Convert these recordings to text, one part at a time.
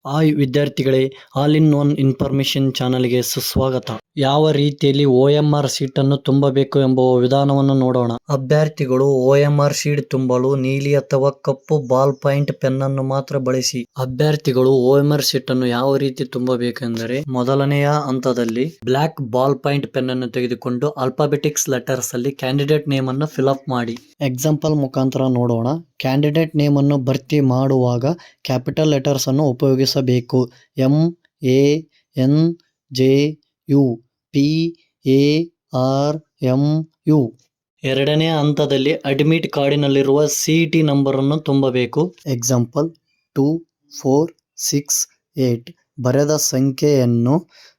Hi ವಿದ್ಯಾರ್ಥಿಗಳೇ, all in one information ಚಾನಲ್ಗೆ ಸುಸ್ವಾಗತ. ಯಾವ ರೀತಿಯಲ್ಲಿ OMR ಶೀಟ್ ಅನ್ನು ತುಂಬಬೇಕು ಎಂಬ ವಿಧಾನವನ್ನು ನೋಡೋಣ. ಅಭ್ಯರ್ಥಿಗಳು OMR ಶೀಟ್ ತುಂಬಲು ನೀಲಿ ಅಥವಾ ಕಪ್ಪು ಬಾಲ್ ಪಾಯಿಂಟ್ ಪೆನ್ ಅನ್ನು ಮಾತ್ರ ಬಳಸಿ. ಅಭ್ಯರ್ಥಿಗಳು OMR ಶೀಟ್ ಅನ್ನು ಯಾವ ರೀತಿ ತುಂಬಬೇಕೆಂದರೆ, ಮೊದಲನೆಯ ಹಂತದಲ್ಲಿ ಬ್ಲಾಕ್ ಬಾಲ್ ಪಾಯಿಂಟ್ ಪೆನ್ ಅನ್ನು ತೆಗೆದುಕೊಂಡು ಆಲ್ಫಾಬೆಟಿಕ್ಸ್ ಲೆಟರ್ಸ್ ಅಲ್ಲಿ ಕ್ಯಾಂಡಿಡೇಟ್ ನೇಮ್ ಅನ್ನು ಫಿಲ್ ಅಪ್ ಮಾಡಿ. ಎಕ್ಸಾಂಪಲ್ ಮುಖಾಂತರ ನೋಡೋಣ. ಕ್ಯಾಂಡಿಡೇಟ್ ನೇಮ್ ಅನ್ನು ಭರ್ತಿ ಮಾಡುವಾಗ ಕ್ಯಾಪಿಟಲ್ ಲೆಟರ್ಸ್ ಅನ್ನು ಉಪಯೋಗಿಸಬೇಕು. MANJU PARMU. ಎರಡನೇ ಹಂತದಲ್ಲಿ ಅಡ್ಮಿಟ್ ಕಾರ್ಡಿನಲ್ಲಿರುವ CET ನಂಬರ್ ಅನ್ನು ತುಂಬಬೇಕು. ಎಕ್ಸಾಂಪಲ್ 2468. ಬರೆದ ಸಂಖ್ಯೆಯನ್ನು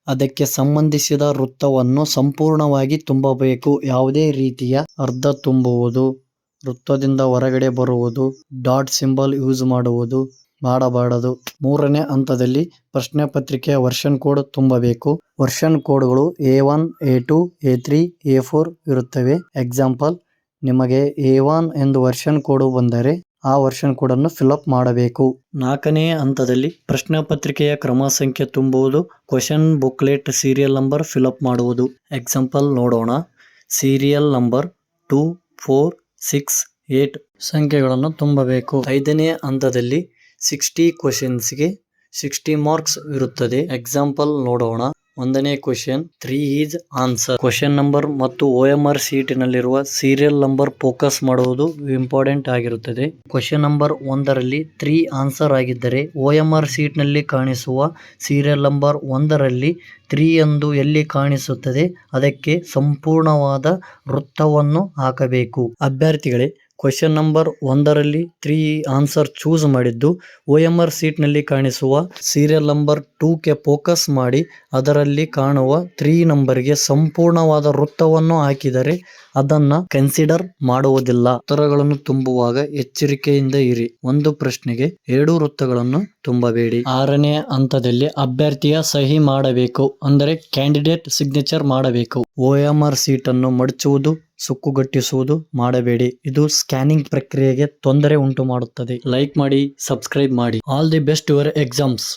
ಅದಕ್ಕೆ ಸಂಬಂಧಿಸಿದ ವೃತ್ತವನ್ನು ಸಂಪೂರ್ಣವಾಗಿ ತುಂಬಬೇಕು. ಯಾವುದೇ ರೀತಿಯ ಅರ್ಧ ತುಂಬುವುದು, ವೃತ್ತದಿಂದ ಹೊರಗಡೆ ಬರುವುದು, ಡಾಟ್ ಸಿಂಬಲ್ ಯೂಸ್ ಮಾಡಬಾರದು. ಮೂರನೇ ಹಂತದಲ್ಲಿ ಪ್ರಶ್ನೆ ಪತ್ರಿಕೆಯ ವರ್ಷನ್ ಕೋಡ್ ತುಂಬಬೇಕು. ವರ್ಷನ್ ಕೋಡ್ಗಳು A1, A2, A3, A4 ಇರುತ್ತವೆ. ಎಕ್ಸಾಂಪಲ್, ನಿಮಗೆ A1 ಎಂದು ವರ್ಷನ್ ಕೋಡ್ ಬಂದರೆ ಆ ವರ್ಷನ್ ಕೋಡ್ ಅನ್ನು ಫಿಲ್ ಅಪ್ ಮಾಡಬೇಕು. ನಾಲ್ಕನೇ ಹಂತದಲ್ಲಿ ಪ್ರಶ್ನೆ ಪತ್ರಿಕೆಯ ಕ್ರಮ ಸಂಖ್ಯೆ ತುಂಬುವುದು, question booklet serial number fill up ಮಾಡುವುದು. ಎಕ್ಸಾಂಪಲ್ ನೋಡೋಣ. ಸೀರಿಯಲ್ ನಂಬರ್ 2, 4, 6, 8 ಸಂಖ್ಯೆಗಳನ್ನು ತುಂಬಬೇಕು. ಐದನೇ ಹಂತದಲ್ಲಿ 60 ಕ್ವಶನ್ಸ್ಗೆ 60 ಮಾರ್ಕ್ಸ್ ಇರುತ್ತದೆ. ಎಕ್ಸಾಂಪಲ್ ನೋಡೋಣ. ಒಂದನೇ question 3 is answer. Question number ಮತ್ತು OMR ಶೀಟ್ ನಲ್ಲಿರುವ ಸೀರಿಯಲ್ ನಂಬರ್ ಫೋಕಸ್ ಮಾಡುವುದು ಇಂಪಾರ್ಟೆಂಟ್ ಆಗಿರುತ್ತದೆ. ಕ್ವಶನ್ ನಂಬರ್ 1ರಲ್ಲಿ 3 ಆನ್ಸರ್ ಆಗಿದ್ದರೆ OMR ಶೀಟ್ ನಲ್ಲಿ ಕಾಣಿಸುವ ಸೀರಿಯಲ್ ನಂಬರ್ 1ರಲ್ಲಿ 3 ಎಂದು ಎಲ್ಲಿ ಕಾಣಿಸುತ್ತದೆ ಅದಕ್ಕೆ ಸಂಪೂರ್ಣವಾದ ವೃತ್ತವನ್ನು ಹಾಕಬೇಕು. ಅಭ್ಯರ್ಥಿಗಳೇ, ಕ್ವಶನ್ ನಂಬರ್ 1ರಲ್ಲಿ 3 ಆನ್ಸರ್ ಚೂಸ್ ಮಾಡಿದ್ದು OMR ಶೀಟ್ ನಲ್ಲಿ ಕಾಣಿಸುವ ಸೀರಿಯಲ್ ನಂಬರ್ 2ಗೆ ಫೋಕಸ್ ಮಾಡಿ ಅದರಲ್ಲಿ ಕಾಣುವ 3 ನಂಬರ್ಗೆ ಸಂಪೂರ್ಣವಾದ ವೃತ್ತವನ್ನು ಹಾಕಿದರೆ ಅದನ್ನ ಕನ್ಸಿಡರ್ ಮಾಡುವುದಿಲ್ಲ. ಉತ್ತರಗಳನ್ನು ತುಂಬುವಾಗ ಎಚ್ಚರಿಕೆಯಿಂದ ಇರಿ. ಒಂದು ಪ್ರಶ್ನೆಗೆ 2 ವೃತ್ತಗಳನ್ನು ತುಂಬಬೇಡಿ. ಆರನೇ ಹಂತದಲ್ಲಿ ಅಭ್ಯರ್ಥಿಯ ಸಹಿ ಮಾಡಬೇಕು, ಅಂದರೆ ಕ್ಯಾಂಡಿಡೇಟ್ ಸಿಗ್ನೇಚರ್ ಮಾಡಬೇಕು. OMR ಶೀಟ್ ಅನ್ನು ಮಡಚುವುದು, ಸುಕ್ಕುಗಟ್ಟಿಸುವುದು ಮಾಡಬೇಡಿ. ಇದು ಸ್ಕ್ಯಾನಿಂಗ್ ಪ್ರಕ್ರಿಯೆಗೆ ತೊಂದರೆ ಉಂಟು ಮಾಡುತ್ತದೆ. ಲೈಕ್ ಮಾಡಿ, ಸಬ್ಸ್ಕ್ರೈಬ್ ಮಾಡಿ. All the best your exams.